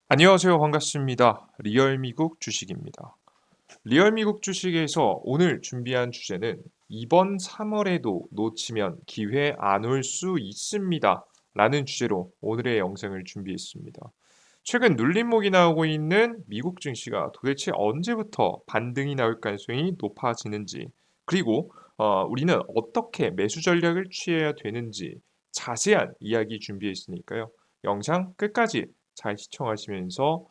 안녕하세요. 반갑습니다. 리얼미국 주식입니다. 리얼미국 주식에서 오늘 준비한 주제는 이번 3월에도 놓치면 기회 안 올 수 있습니다. 라는 주제로 오늘의 영상을 준비했습니다. 최근 눌림목이 나오고 있는 미국 증시가 도대체 언제부터 반등이 나올 가능성이 높아지는지, 그리고 우리는 어떻게 매수 전략을 취해야 되는지 자세한 이야기 준비했으니까요. 영상 끝까지 잘 시청하시면서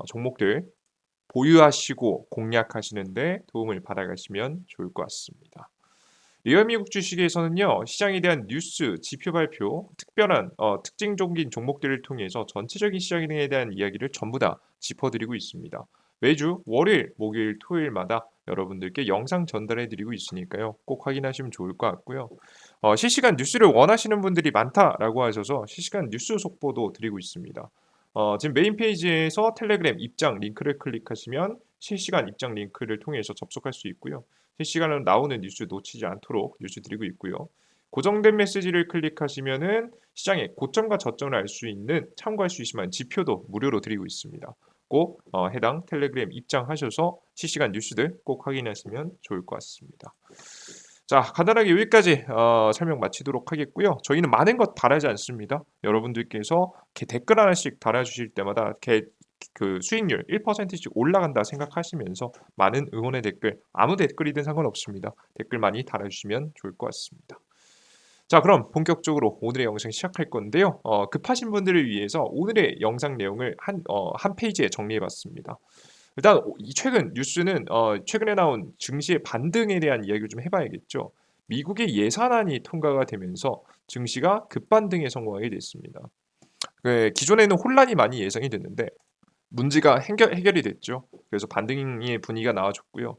종목들 보유하시고 공략하시는데 도움을 받아가시면 좋을 것 같습니다. 리얼미국 주식에서는요, 시장에 대한 뉴스, 지표 발표, 특별한 특징적인 종목들을 통해서 전체적인 시장에 대한 이야기를 전부 다 짚어드리고 있습니다. 매주 월요일, 목요일, 토요일마다 여러분들께 영상 전달해드리고 있으니까요. 꼭 확인하시면 좋을 것 같고요. 실시간 뉴스를 원하시는 분들이 많다라고 하셔서 실시간 뉴스 속보도 드리고 있습니다. 지금 메인 페이지에서 텔레그램 입장 링크를 클릭하시면 실시간 입장 링크를 통해서 접속할 수 있고요. 실시간으로 나오는 뉴스 놓치지 않도록 뉴스 드리고 있고요. 고정된 메시지를 클릭하시면은 시장의 고점과 저점을 알 수 있는 참고할 수 있을 만한 지표도 무료로 드리고 있습니다. 꼭 해당 텔레그램 입장하셔서 실시간 뉴스들 꼭 확인하시면 좋을 것 같습니다. 자, 간단하게 여기까지 설명 마치도록 하겠고요. 저희는 많은 것 바라지 않습니다. 여러분들께서 이렇게 댓글 하나씩 달아주실 때마다 이렇게 그 수익률 1%씩 올라간다 생각하시면서 많은 응원의 댓글, 아무 댓글이든 상관없습니다. 댓글 많이 달아주시면 좋을 것 같습니다. 자, 그럼 본격적으로 오늘의 영상 시작할 건데요. 급하신 분들을 위해서 오늘의 영상 내용을 한 페이지에 정리해봤습니다. 일단 이 최근 뉴스는 최근에 나온 증시의 반등에 대한 이야기를 좀 해봐야겠죠. 미국의 예산안이 통과가 되면서 증시가 급반등에 성공하게 됐습니다. 기존에는 혼란이 많이 예상이 됐는데 문제가 해결이 됐죠. 그래서 반등의 분위기가 나와줬고요.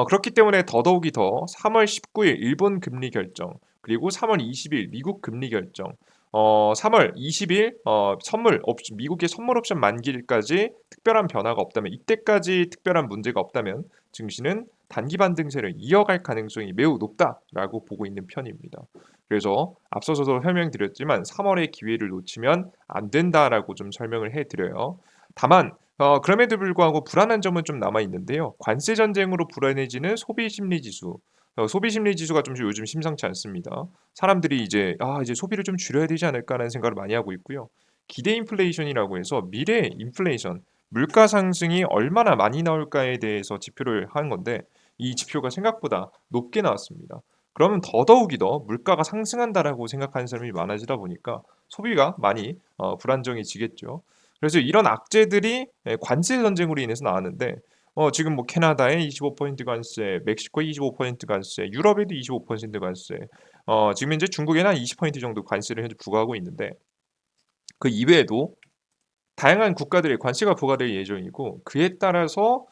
그렇기 때문에 더더욱이 더 3월 19일 일본 금리 결정, 그리고 3월 20일 미국 금리 결정, 3월 20일 미국의 선물 옵션 만기일까지 특별한 변화가 없다면, 이때까지 특별한 문제가 없다면 증시는 단기 반등세를 이어갈 가능성이 매우 높다라고 보고 있는 편입니다. 그래서 앞서서도 설명드렸지만 3월의 기회를 놓치면 안 된다라고 좀 설명을 해드려요. 다만 그럼에도 불구하고 불안한 점은 좀 남아 있는데요. 관세 전쟁으로 불안해지는 소비 심리 지수. 소비 심리 지수가 좀 요즘 심상치 않습니다. 사람들이 이제 소비를 좀 줄여야 되지 않을까라는 생각을 많이 하고 있고요. 기대 인플레이션이라고 해서 미래 인플레이션, 물가 상승이 얼마나 많이 나올까에 대해서 지표를 한 건데 이 지표가 생각보다 높게 나왔습니다. 그러면 더더욱이 더 물가가 상승한다라고 생각하는 사람이 많아지다 보니까 소비가 많이 불안정해지겠죠. 그래서 이런 악재들이 관세 전쟁으로 인해서 나왔는데 지금 뭐 캐나다에 25% 관세, 멕시코에 25% 관세, 유럽에도 25% 관세, 지금 현재 중국에는 한 20% 정도 관세를 현재 부과하고 있는데 그 이외에도 다양한 국가들의 관세가 부과될 예정이고 그에 따라서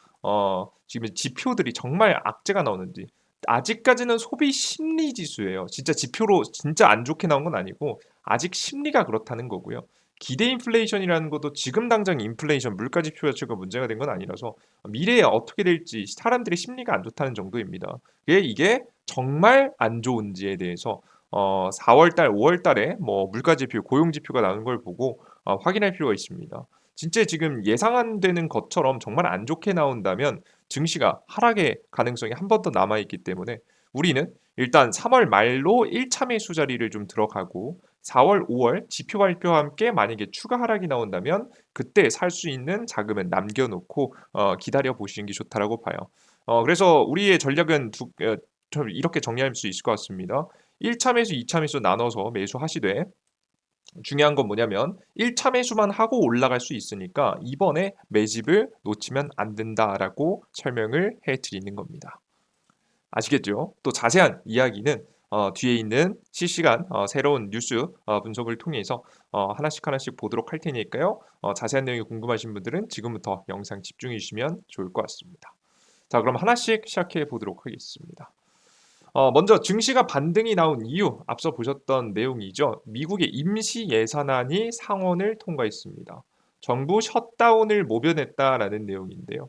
지금 지표들이 정말 악재가 나오는지 아직까지는 소비 심리 지수예요. 진짜 지표로 진짜 안 좋게 나온 건 아니고 아직 심리가 그렇다는 거고요. 기대 인플레이션이라는 것도 지금 당장 인플레이션 물가 지표 자체가 문제가 된 건 아니라서 미래에 어떻게 될지 사람들의 심리가 안 좋다는 정도입니다. 이게 정말 안 좋은지에 대해서 4월 달, 5월 달에 뭐 물가 지표, 고용 지표가 나오는 걸 보고 확인할 필요가 있습니다. 진짜 지금 예상 안 되는 것처럼 정말 안 좋게 나온다면 증시가 하락의 가능성이 한 번 더 남아 있기 때문에 우리는 일단 3월 말로 1차 매수 자리를 좀 들어가고 4월, 5월 지표 발표와 함께 만약에 추가 하락이 나온다면 그때 살 수 있는 자금은 남겨놓고 기다려 보시는 게 좋다라고 봐요. 그래서 우리의 전략은 좀 이렇게 정리할 수 있을 것 같습니다. 1차 매수, 2차 매수 나눠서 매수하시되 중요한 건 뭐냐면 1차 매수만 하고 올라갈 수 있으니까 이번에 매집을 놓치면 안 된다라고 설명을 해 드리는 겁니다. 아시겠죠? 또 자세한 이야기는 뒤에 있는 실시간 새로운 뉴스 분석을 통해서 하나씩 하나씩 보도록 할 테니까요. 자세한 내용이 궁금하신 분들은 지금부터 영상 집중해 주시면 좋을 것 같습니다. 자, 그럼 하나씩 시작해 보도록 하겠습니다. 먼저 증시가 반등이 나온 이유 앞서 보셨던 내용이죠. 미국의 임시 예산안이 상원을 통과했습니다. 정부 셧다운을 모면했다라는 내용인데요.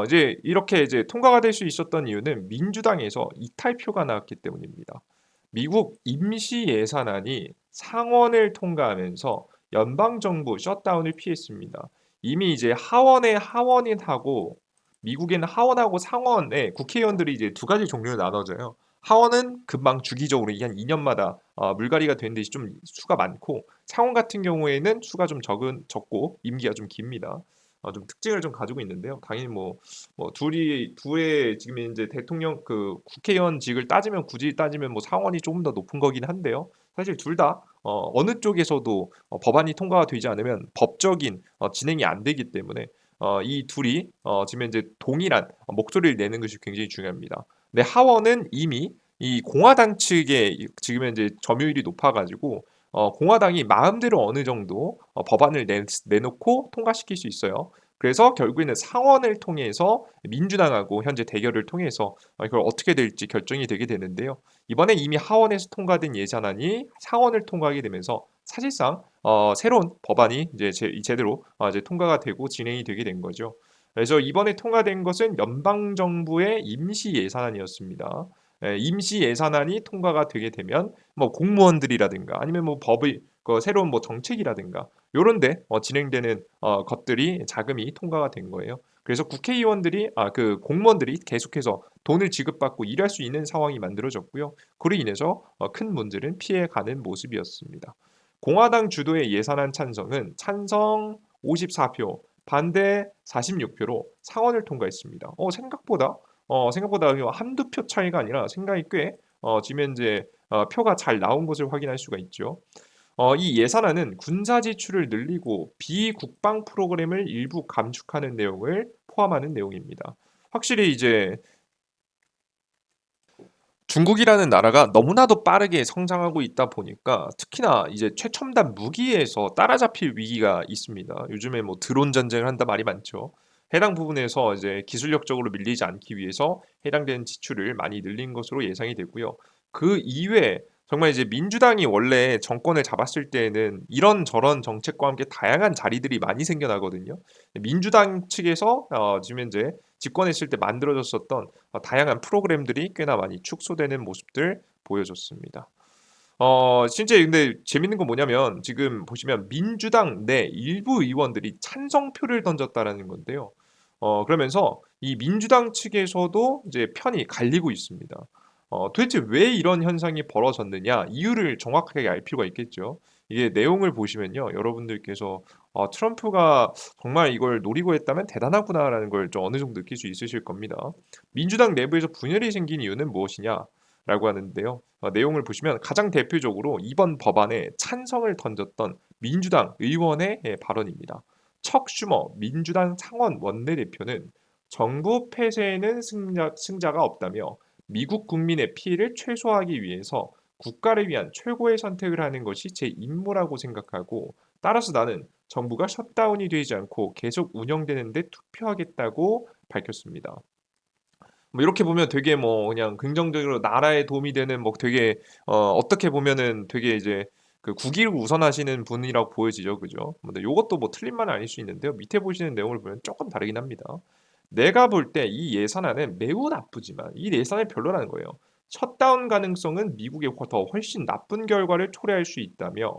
이제 이렇게 이제 통과가 될 수 있었던 이유는 민주당에서 이탈표가 나왔기 때문입니다. 미국 임시 예산안이 상원을 통과하면서 연방 정부 셧다운을 피했습니다. 이미 이제 하원의 하원하고 미국에는 하원하고 상원에 국회의원들이 이제 두 가지 종류로 나눠져요. 하원은 금방 주기적으로 이게 한 2년마다 물갈이가 되는 듯이 좀 수가 많고 상원 같은 경우에는 수가 좀 적고 임기가 좀 깁니다. 좀 특징을 좀 가지고 있는데요. 당연히 뭐 둘의 지금 이제 대통령 그 국회의원직을 따지면 굳이 따지면 뭐 상원이 조금 더 높은 거긴 한데요. 사실 둘 다 어느 쪽에서도 법안이 통과가 되지 않으면 법적인 진행이 안 되기 때문에 이 둘이 지금 이제 동일한 목소리를 내는 것이 굉장히 중요합니다. 근데 하원은 이미 이 공화당 측에 지금 현재 점유율이 높아가지고 공화당이 마음대로 어느 정도 법안을 내놓고 통과시킬 수 있어요. 그래서 결국에는 상원을 통해서 민주당하고 현재 대결을 통해서 이걸 어떻게 될지 결정이 되게 되는데요. 이번에 이미 하원에서 통과된 예산안이 상원을 통과하게 되면서 사실상 새로운 법안이 이제 제대로 이제 통과가 되고 진행이 되게 된 거죠. 그래서 이번에 통과된 것은 연방 정부의 임시 예산안이었습니다. 임시 예산안이 통과가 되게 되면 뭐 공무원들이라든가 아니면 뭐 법의 그 새로운 뭐 정책이라든가 요런데 진행되는 것들이 자금이 통과가 된 거예요. 그래서 국회의원들이 그 공무원들이 계속해서 돈을 지급받고 일할 수 있는 상황이 만들어졌고요. 그로 인해서 큰 문제는 피해가는 모습이었습니다. 공화당 주도의 예산안 찬성은 찬성 54표, 반대 46표로 상원을 통과했습니다. 생각보다 한두 표 차이가 아니라 생각이 꽤 지금 현재 표가 잘 나온 것을 확인할 수가 있죠. 이 예산안은 군사 지출을 늘리고 비국방 프로그램을 일부 감축하는 내용을 포함하는 내용입니다. 확실히 이제 중국이라는 나라가 너무나도 빠르게 성장하고 있다 보니까 특히나 이제 최첨단 무기에서 따라잡힐 위기가 있습니다. 요즘에 뭐 드론 전쟁을 한다 말이 많죠. 해당 부분에서 이제 기술력적으로 밀리지 않기 위해서 해당되는 지출을 많이 늘린 것으로 예상이 되고요. 그 이외에 정말 이제 민주당이 원래 정권을 잡았을 때에는 이런저런 정책과 함께 다양한 자리들이 많이 생겨나거든요. 민주당 측에서 지금 현재 집권했을 때 만들어졌었던 다양한 프로그램들이 꽤나 많이 축소되는 모습들 보여줬습니다. 진짜 근데 재밌는 건 뭐냐면 지금 보시면 민주당 내 일부 의원들이 찬성표를 던졌다라는 건데요. 그러면서 이 민주당 측에서도 이제 편이 갈리고 있습니다. 도대체 왜 이런 현상이 벌어졌느냐 이유를 정확하게 알 필요가 있겠죠. 이게 내용을 보시면요, 여러분들께서 트럼프가 정말 이걸 노리고 했다면 대단하구나라는 걸 좀 어느 정도 느낄 수 있으실 겁니다. 민주당 내부에서 분열이 생긴 이유는 무엇이냐? 라고 하는데요. 내용을 보시면 가장 대표적으로 이번 법안에 찬성을 던졌던 민주당 의원의 발언입니다. 척 슈머 민주당 상원 원내대표는 정부 폐쇄에는 승자가 없다며 미국 국민의 피해를 최소화하기 위해서 국가를 위한 최고의 선택을 하는 것이 제 임무라고 생각하고 따라서 나는 정부가 셧다운이 되지 않고 계속 운영되는 데 투표하겠다고 밝혔습니다. 뭐 이렇게 보면 되게 뭐 그냥 긍정적으로 나라에 도움이 되는 뭐 되게 어떻게 보면은 되게 이제 그 국익을 우선하시는 분이라고 보여지죠. 그죠? 근데 요것도 뭐 틀린 말은 아닐 수 있는데요. 밑에 보시는 내용을 보면 조금 다르긴 합니다. 내가 볼 때 이 예산안은 매우 나쁘지만 이 예산이 별로라는 거예요. 셧다운 가능성은 미국에 더 훨씬 나쁜 결과를 초래할 수 있다며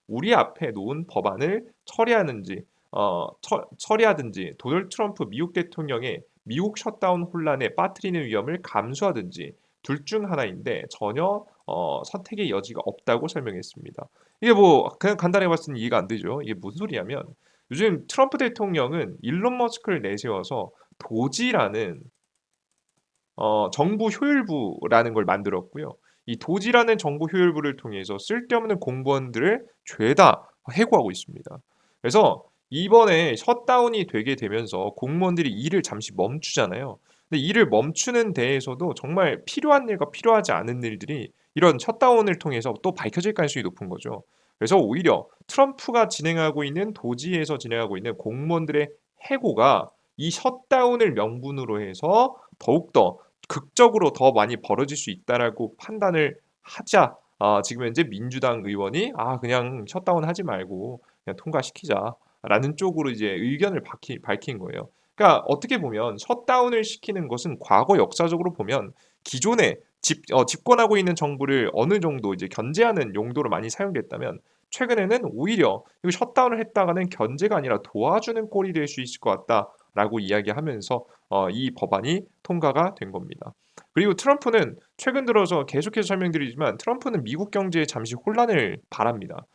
우리 앞에 놓은 법안을 처리하든지 도널드 트럼프 미국 대통령의 미국 셧다운 혼란에 빠뜨리는 위험을 감수하든지 둘 중 하나인데 전혀 선택의 여지가 없다고 설명했습니다. 이게 뭐 그냥 간단히 봤을 때는 이해가 안 되죠. 이게 무슨 소리냐면 요즘 트럼프 대통령은 일론 머스크를 내세워서 도지라는 정부 효율부라는 걸 만들었고요. 이 도지라는 정부 효율부를 통해서 쓸데없는 공무원들을 죄다 해고하고 있습니다. 그래서 이번에 셧다운이 되게 되면서 공무원들이 일을 잠시 멈추잖아요. 근데 일을 멈추는 데에서도 정말 필요한 일과 필요하지 않은 일들이 이런 셧다운을 통해서 또 밝혀질 가능성이 높은 거죠. 그래서 오히려 트럼프가 진행하고 있는 도지에서 진행하고 있는 공무원들의 해고가 이 셧다운을 명분으로 해서 더욱더 극적으로 더 많이 벌어질 수 있다라고 판단을 하자 지금 현재 민주당 의원이 그냥 셧다운 하지 말고 그냥 통과시키자라는 쪽으로 이제 의견을 밝힌 거예요. 그러니까 어떻게 보면 셧다운을 시키는 것은 과거 역사적으로 보면 기존에 집권하고 있는 정부를 어느 정도 이제 견제하는 용도로 많이 사용됐다면 최근에는 오히려 이거 셧다운을 했다가는 견제가 아니라 도와주는 꼴이 될 수 있을 것 같다라고 이야기하면서 이 법안이 통과가 된 겁니다. 그리고 트럼프는 최근 들어서 계속해서 설명드리지만 트럼프는 미국 경제에 잠시 혼란을 바랍니다.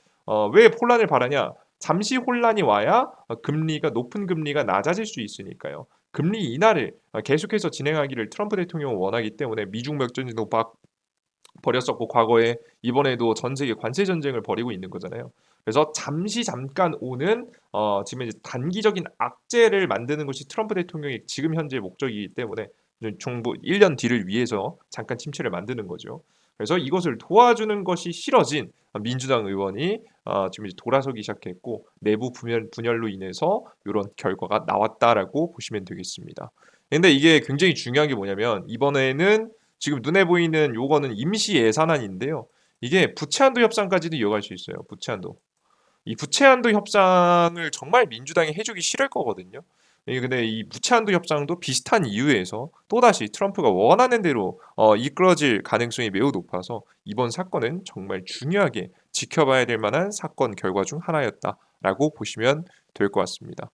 왜 혼란을 바라냐? 잠시 혼란이 와야 금리가 높은 금리가 낮아질 수 있으니까요. 금리 인하를 계속해서 진행하기를 트럼프 대통령은 원하기 때문에 미중 멱전지도 막 벌였었고 과거에 이번에도 전 세계 관세 전쟁을 벌이고 있는 거잖아요. 그래서 잠시 잠깐 오는 지금 이제 단기적인 악재를 만드는 것이 트럼프 대통령의 지금 현재 목적이기 때문에 정부 1년 뒤를 위해서 잠깐 침체를 만드는 거죠. 그래서 이것을 도와주는 것이 싫어진 민주당 의원이 지금 이제 돌아서기 시작했고 내부 분열로 인해서 이런 결과가 나왔다라고 보시면 되겠습니다. 근데 이게 굉장히 중요한 게 뭐냐면 이번에는 지금 눈에 보이는 요거는 임시 예산안인데요. 이게 부채한도 협상까지도 이어갈 수 있어요. 부채한도. 이 부채한도 협상을 정말 민주당이 해주기 싫을 거거든요. 근데 이 부채한도 협상도 비슷한 이유에서 또다시 트럼프가 원하는 대로 이끌어질 가능성이 매우 높아서 이번 사건은 정말 중요하게 지켜봐야 될 만한 사건 결과 중 하나였다라고 보시면 될 것 같습니다.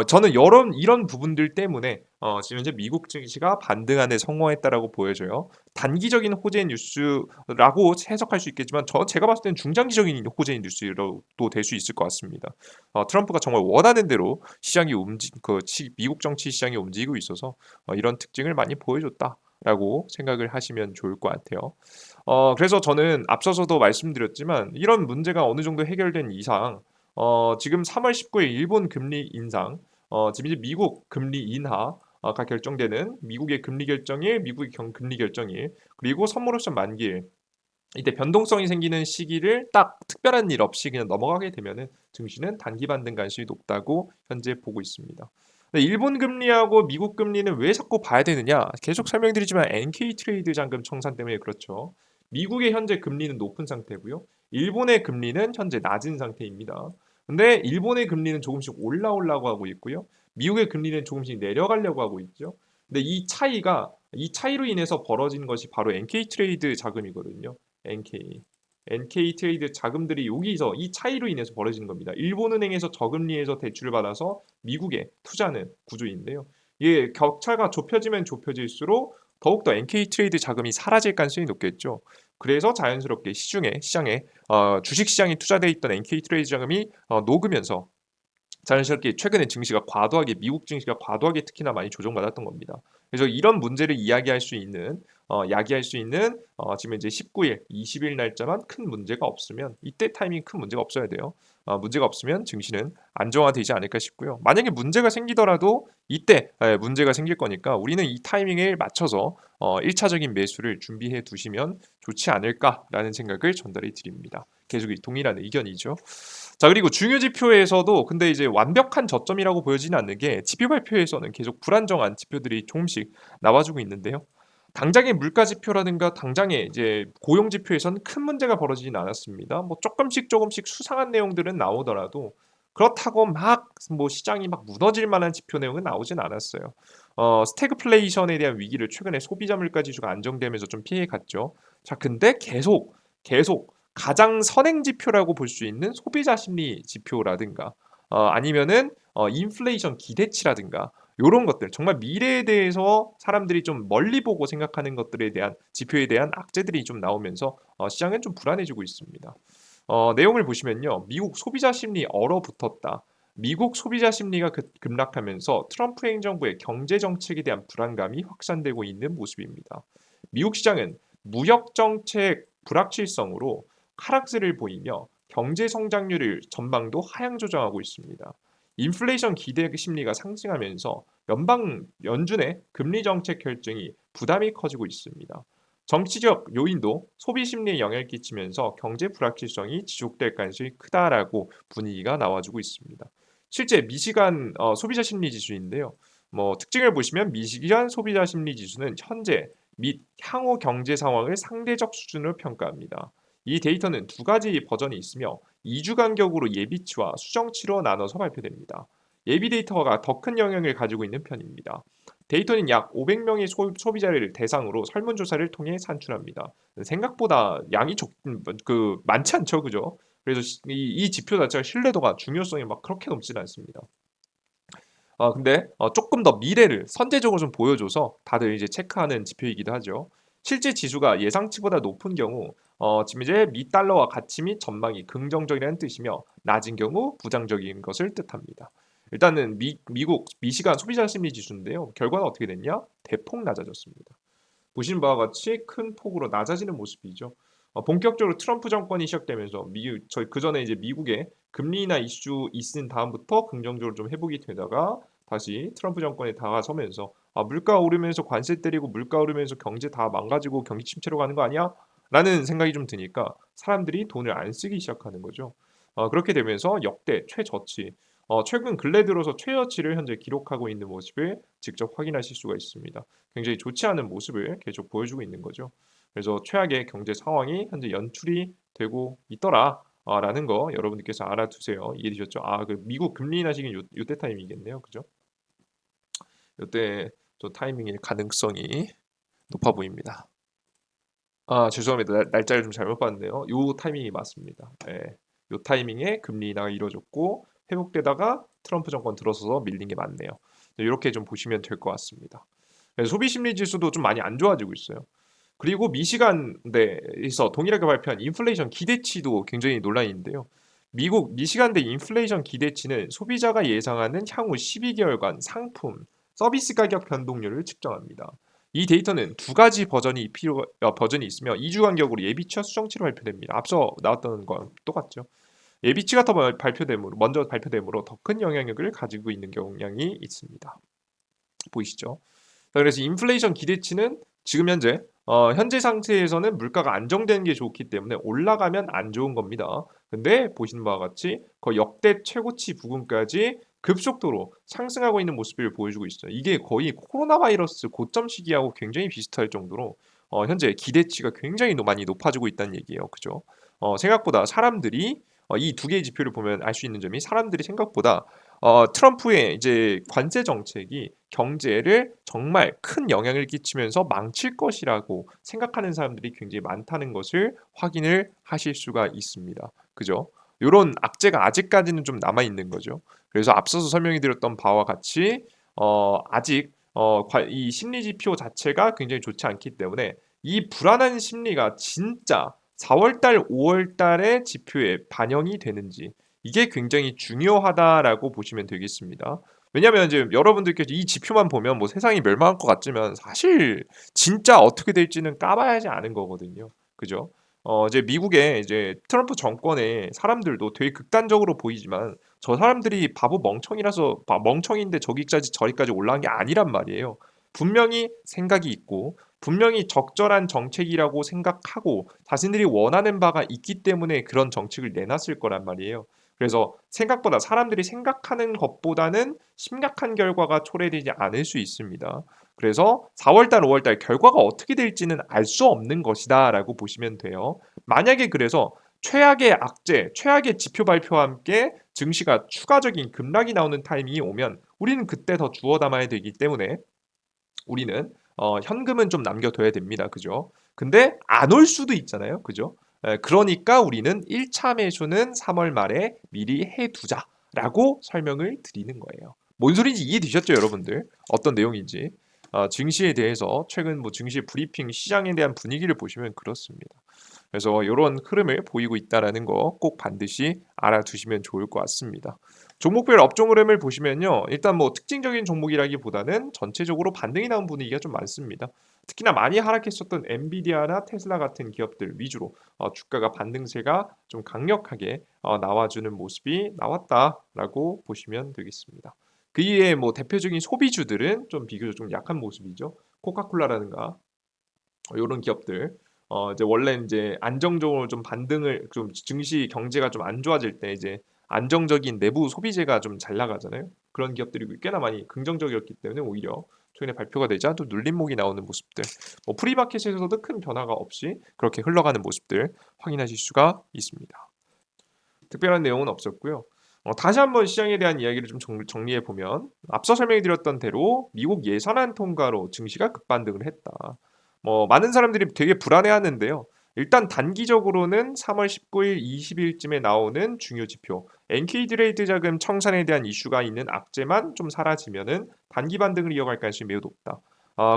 저는 이런 부분들 때문에 지금 현재 미국 증시가 반등하는 성공했다라고 보여져요. 단기적인 호재 뉴스라고 해석할 수 있겠지만 제가 봤을 때는 중장기적인 호재 뉴스로도 될 수 있을 것 같습니다. 트럼프가 정말 원하는 대로 미국 정치 시장이 움직이고 있어서 이런 특징을 많이 보여줬다라고 생각을 하시면 좋을 것 같아요. 그래서 저는 앞서서도 말씀드렸지만 이런 문제가 어느 정도 해결된 이상 지금 3월 19일 일본 금리 인상, 지금 이제 미국 금리 인하가 결정되는 미국의 금리 결정일, 미국의 금리 결정일, 그리고 선물 옵션 만기일 이때 변동성이 생기는 시기를 딱 특별한 일 없이 그냥 넘어가게 되면은 증시는 단기 반등 가능성이 높다고 현재 보고 있습니다. 근데 일본 금리하고 미국 금리는 왜 자꾸 봐야 되느냐? 계속 설명드리지만 NK 트레이드 잔금 청산 때문에 그렇죠. 미국의 현재 금리는 높은 상태고요. 일본의 금리는 현재 낮은 상태입니다. 근데 일본의 금리는 조금씩 올라오려고 하고 있고요. 미국의 금리는 조금씩 내려가려고 하고 있죠. 근데 이 차이로 인해서 벌어진 것이 바로 NK 트레이드 자금이거든요. NK. NK 트레이드 자금들이 여기서 이 차이로 인해서 벌어지는 겁니다. 일본은행에서 저금리에서 대출을 받아서 미국에 투자하는 구조인데요. 이게 격차가 좁혀지면 좁혀질수록 더욱더 NK 트레이드 자금이 사라질 가능성이 높겠죠. 그래서 자연스럽게 시장에 주식 시장에 투자돼 있던 NK 트레이드 자금이 녹으면서 자연스럽게 최근에 증시가 과도하게 미국 증시가 과도하게 특히나 많이 조정받았던 겁니다. 그래서 이런 문제를 야기할 수 있는 지금 이제 19일, 20일 날짜만 큰 문제가 없으면 이때 타이밍 큰 문제가 없어야 돼요. 문제가 없으면 증시는 안정화되지 않을까 싶고요. 만약에 문제가 생기더라도 이때 문제가 생길 거니까 우리는 이 타이밍에 맞춰서 1차적인 매수를 준비해 두시면 좋지 않을까라는 생각을 전달해 드립니다. 계속 동일한 의견이죠. 자, 그리고 중요 지표에서도 근데 이제 완벽한 저점이라고 보여지는 않는 게 지표 발표에서는 계속 불안정한 지표들이 조금씩 나와주고 있는데요. 당장의 물가 지표라든가 당장의 이제 고용 지표에서는 큰 문제가 벌어지진 않았습니다. 뭐 조금씩 수상한 내용들은 나오더라도 그렇다고 막 뭐 시장이 막 무너질 만한 지표 내용은 나오진 않았어요. 스태그플레이션에 대한 위기를 최근에 소비자 물가 지수가 안정되면서 좀 피해 갔죠. 자, 근데 계속 가장 선행 지표라고 볼 수 있는 소비자 심리 지표라든가 아니면은 인플레이션 기대치라든가 요런 것들 정말 미래에 대해서 사람들이 좀 멀리 보고 생각하는 것들에 대한 지표에 대한 악재들이 좀 나오면서 시장은 좀 불안해지고 있습니다. 내용을 보시면요. 미국 소비자 심리 얼어붙었다. 미국 소비자 심리가 급락하면서 트럼프 행정부의 경제 정책에 대한 불안감이 확산되고 있는 모습입니다. 미국 시장은 무역 정책 불확실성으로 하락세를 보이며 경제 성장률을 전망도 하향 조정하고 있습니다. 인플레이션 기대 심리가 상승하면서 연방 연준의 금리 정책 결정이 부담이 커지고 있습니다. 정치적 요인도 소비 심리에 영향을 끼치면서 경제 불확실성이 지속될 가능성이 크다라고 분위기가 나와주고 있습니다. 실제 미시간 소비자 심리 지수인데요. 뭐 특징을 보시면 미시간 소비자 심리 지수는 현재 및 향후 경제 상황을 상대적 수준으로 평가합니다. 이 데이터는 두 가지 버전이 있으며 2주 간격으로 예비치와 수정치로 나눠서 발표됩니다. 예비 데이터가 더 큰 영향을 가지고 있는 편입니다. 데이터는 약 500명의 소비자를 대상으로 설문조사를 통해 산출합니다. 생각보다 양이 많지 않죠, 그죠? 그래서 이 지표 자체가 신뢰도가 중요성이 막 그렇게 높지는 않습니다. 근데 조금 더 미래를 선제적으로 좀 보여줘서 다들 이제 체크하는 지표이기도 하죠. 실제 지수가 예상치보다 높은 경우 지금 이제 미 달러와 가치 및 전망이 긍정적이라는 뜻이며 낮은 경우 부정적인 것을 뜻합니다. 일단은 미국 미시간 소비자 심리 지수인데요. 결과는 어떻게 됐냐? 대폭 낮아졌습니다. 보시는 바와 같이 큰 폭으로 낮아지는 모습이죠. 본격적으로 트럼프 정권이 시작되면서 저희 그전에 이제 미국의 금리 인하 이슈 있은 다음부터 긍정적으로 좀 회복이 되다가 다시 트럼프 정권에 다가서면서 물가 오르면서 관세 때리고 물가 오르면서 경제 다 망가지고 경기 침체로 가는 거 아니야? 라는 생각이 좀 드니까 사람들이 돈을 안 쓰기 시작하는 거죠. 그렇게 되면서 역대 최저치, 최근 근래 들어서 최저치를 현재 기록하고 있는 모습을 직접 확인하실 수가 있습니다. 굉장히 좋지 않은 모습을 계속 보여주고 있는 거죠. 그래서 최악의 경제 상황이 현재 연출이 되고 있더라. 라는 거 여러분들께서 알아두세요. 이해되셨죠? 그 미국 금리 인하 시기 요때 타이밍이겠네요. 그죠? 요때 또 타이밍일 가능성이 높아 보입니다. 죄송합니다. 날짜를 좀 잘못 봤네요. 요 타이밍이 맞습니다. 예. 요 타이밍에 금리 인하가 이루어졌고 회복되다가 트럼프 정권 들어서서 밀린 게 맞네요. 이렇게 좀 보시면 될 것 같습니다. 그래서 소비 심리 지수도 좀 많이 안 좋아지고 있어요. 그리고 미시간대에서 동일하게 발표한 인플레이션 기대치도 굉장히 논란인데요. 미국 미시간대 인플레이션 기대치는 소비자가 예상하는 향후 12개월간 상품, 서비스 가격 변동률을 측정합니다. 이 데이터는 두 가지 버전이 있으며 2주 간격으로 예비치와 수정치로 발표됩니다. 앞서 나왔던 거랑 똑같죠. 예비치가 먼저 발표됨으로 더 큰 영향력을 가지고 있는 경향이 있습니다. 보이시죠? 그래서 인플레이션 기대치는 지금 현재 상태에서는 물가가 안정되는 게 좋기 때문에 올라가면 안 좋은 겁니다. 근데 보시는 바와 같이 거의 역대 최고치 부근까지 급속도로 상승하고 있는 모습을 보여주고 있어요. 이게 거의 코로나 바이러스 고점 시기하고 굉장히 비슷할 정도로 현재 기대치가 굉장히 많이 높아지고 있다는 얘기예요. 그죠? 생각보다 사람들이 이 두 개의 지표를 보면 알 수 있는 점이 사람들이 생각보다 트럼프의 이제 관세 정책이 경제를 정말 큰 영향을 끼치면서 망칠 것이라고 생각하는 사람들이 굉장히 많다는 것을 확인을 하실 수가 있습니다. 그죠? 요런 악재가 아직까지는 좀 남아 있는 거죠. 그래서 앞서서 설명해 드렸던 바와 같이 아직 이 심리 지표 자체가 굉장히 좋지 않기 때문에 이 불안한 심리가 진짜 4월 달, 5월 달의 지표에 반영이 되는지 이게 굉장히 중요하다라고 보시면 되겠습니다. 왜냐하면 이제 여러분들께서 이 지표만 보면 뭐 세상이 멸망할 것 같지만 사실 진짜 어떻게 될지는 까봐야지 아는 거거든요. 그죠? 이제 미국의 이제 트럼프 정권의 사람들도 되게 극단적으로 보이지만 저 사람들이 바보 멍청이라서 멍청인데 저기까지 저기까지 올라간 게 아니란 말이에요. 분명히 생각이 있고 분명히 적절한 정책이라고 생각하고 자신들이 원하는 바가 있기 때문에 그런 정책을 내놨을 거란 말이에요. 그래서 생각보다 사람들이 생각하는 것보다는 심각한 결과가 초래되지 않을 수 있습니다. 그래서 4월 달, 5월 달 결과가 어떻게 될지는 알 수 없는 것이다라고 보시면 돼요. 만약에 그래서 최악의 악재, 최악의 지표 발표와 함께 증시가 추가적인 급락이 나오는 타이밍이 오면 우리는 그때 더 주워 담아야 되기 때문에 우리는 현금은 좀 남겨둬야 됩니다. 그죠? 근데 안 올 수도 있잖아요. 그죠? 그러니까 우리는 1차 매수는 3월 말에 미리 해두자라고 설명을 드리는 거예요. 뭔 소리인지 이해되셨죠, 여러분들? 어떤 내용인지. 증시에 대해서 최근 뭐 증시 브리핑 시장에 대한 분위기를 보시면 그렇습니다. 그래서 이런 흐름을 보이고 있다라는 거 꼭 반드시 알아두시면 좋을 것 같습니다. 종목별 업종 흐름을 보시면요. 일단 뭐 특징적인 종목이라기보다는 전체적으로 반등이 나온 분위기가 좀 많습니다. 특히나 많이 하락했었던 엔비디아나 테슬라 같은 기업들 위주로 주가가 반등세가 좀 강력하게 나와주는 모습이 나왔다라고 보시면 되겠습니다. 그 이외에 뭐 대표적인 소비주들은 좀 비교적 좀 약한 모습이죠. 코카콜라라든가 요런 기업들 이제 원래 이제 안정적으로 좀 반등을 좀 증시 경제가 좀 안 좋아질 때 이제 안정적인 내부 소비재가 좀 잘 나가잖아요. 그런 기업들이 꽤나 많이 긍정적이었기 때문에 오히려 최근에 발표가 되자 또 눌림목이 나오는 모습들, 뭐 프리마켓에서도 큰 변화가 없이 그렇게 흘러가는 모습들 확인하실 수가 있습니다. 특별한 내용은 없었고요. 다시 한번 시장에 대한 이야기를 좀 정리해 보면 앞서 설명해 드렸던 대로 미국 예산안 통과로 증시가 급반등을 했다. 뭐 많은 사람들이 되게 불안해하는데요. 일단 단기적으로는 3월 19일, 20일쯤에 나오는 중요 지표, NK드레이드 자금 청산에 대한 이슈가 있는 악재만 좀 사라지면은 단기 반등을 이어갈 가능성이 매우 높다.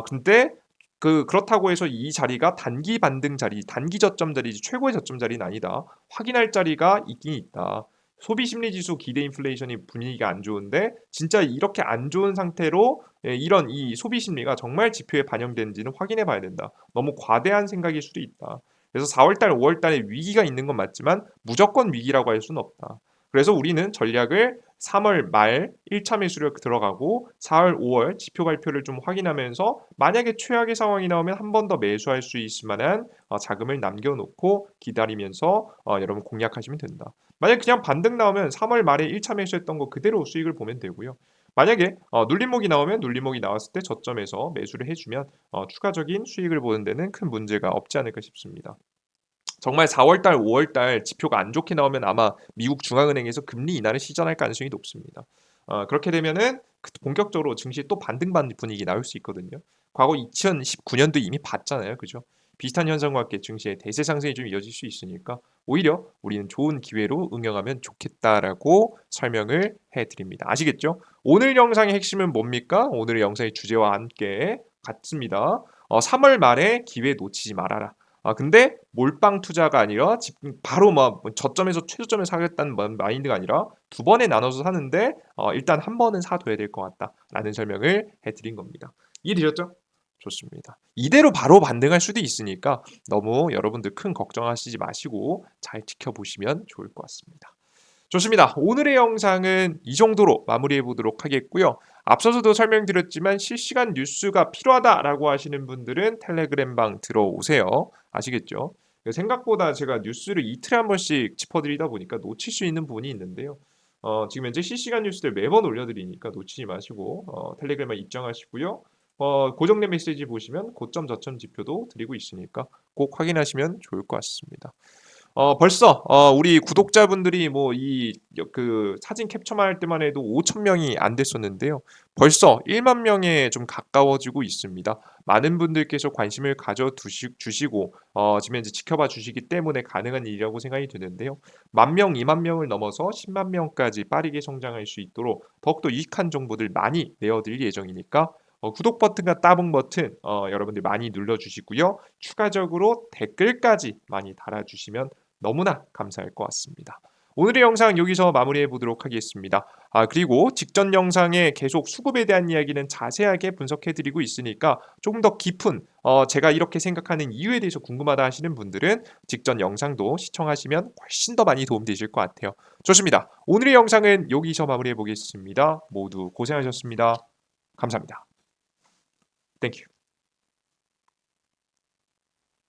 근데 그렇다고 해서 이 자리가 단기 반등 자리, 단기 저점 자리지 최고의 저점 자리는 아니다. 확인할 자리가 있긴 있다. 소비 심리 지수 기대 인플레이션이 분위기가 안 좋은데 진짜 이렇게 안 좋은 상태로 이런 이 소비 심리가 정말 지표에 반영되는지는 확인해 봐야 된다. 너무 과대한 생각일 수도 있다. 그래서 4월 달, 5월 달에 위기가 있는 건 맞지만 무조건 위기라고 할 수는 없다. 그래서 우리는 전략을 3월 말 1차 매수력 들어가고 4월, 5월 지표 발표를 좀 확인하면서 만약에 최악의 상황이 나오면 한 번 더 매수할 수 있을 만한 자금을 남겨놓고 기다리면서 여러분 공략하시면 된다. 만약 그냥 반등 나오면 3월 말에 1차 매수했던 거 그대로 수익을 보면 되고요. 만약에 눌림목이 나오면 눌림목이 나왔을 때 저점에서 매수를 해주면 추가적인 수익을 보는 데는 큰 문제가 없지 않을까 싶습니다. 정말 4월 달, 5월 달 지표가 안 좋게 나오면 아마 미국 중앙은행에서 금리 인하를 시전할 가능성이 높습니다. 그렇게 되면은 본격적으로 증시에 또 반등받는 분위기 나올 수 있거든요. 과거 2019년도 이미 봤잖아요. 그죠? 비슷한 현상과 함께 증시의 대세 상승이 좀 이어질 수 있으니까 오히려 우리는 좋은 기회로 응용하면 좋겠다라고 설명을 해드립니다. 아시겠죠? 오늘 영상의 핵심은 뭡니까? 오늘 영상의 주제와 함께 같습니다. 3월 말에 기회 놓치지 말아라. 근데 몰빵 투자가 아니라 바로 막 저점에서 최저점에 사겠다는 마인드가 아니라 두 번에 나눠서 사는데 일단 한 번은 사둬야 될 것 같다라는 설명을 해드린 겁니다. 이해되셨죠? 좋습니다. 이대로 바로 반등할 수도 있으니까 너무 여러분들 큰 걱정하시지 마시고 잘 지켜보시면 좋을 것 같습니다. 좋습니다. 오늘의 영상은 이 정도로 마무리해 보도록 하겠고요. 앞서서도 설명드렸지만 실시간 뉴스가 필요하다라고 하시는 분들은 텔레그램방 들어오세요. 아시겠죠? 생각보다 제가 뉴스를 이틀에 한 번씩 짚어드리다 보니까 놓칠 수 있는 부분이 있는데요. 지금 현재 실시간 뉴스들 매번 올려드리니까 놓치지 마시고 텔레그램에 입장하시고요. 고정된 메시지 보시면 고점 저점 지표도 드리고 있으니까 꼭 확인하시면 좋을 것 같습니다. 벌써 우리 구독자분들이 뭐 이 그 사진 캡처만 할 때만 해도 5천 명이 안 됐었는데요. 벌써 1만 명에 좀 가까워지고 있습니다. 많은 분들께서 관심을 가져 주시고 지금 현재 지켜봐 주시기 때문에 가능한 일이라고 생각이 드는데요. 1만 명, 2만 명을 넘어서 10만 명까지 빠르게 성장할 수 있도록 더욱더 유익한 정보들 많이 내어드릴 예정이니까 구독 버튼과 따봉 버튼 여러분들 많이 눌러주시고요. 추가적으로 댓글까지 많이 달아주시면 너무나 감사할 것 같습니다. 오늘의 영상 여기서 마무리해 보도록 하겠습니다. 그리고 직전 영상에 계속 수급에 대한 이야기는 자세하게 분석해 드리고 있으니까 조금 더 깊은 제가 이렇게 생각하는 이유에 대해서 궁금하다 하시는 분들은 직전 영상도 시청하시면 훨씬 더 많이 도움되실 것 같아요. 좋습니다. 오늘의 영상은 여기서 마무리해 보겠습니다. 모두 고생하셨습니다. 감사합니다. Thank you.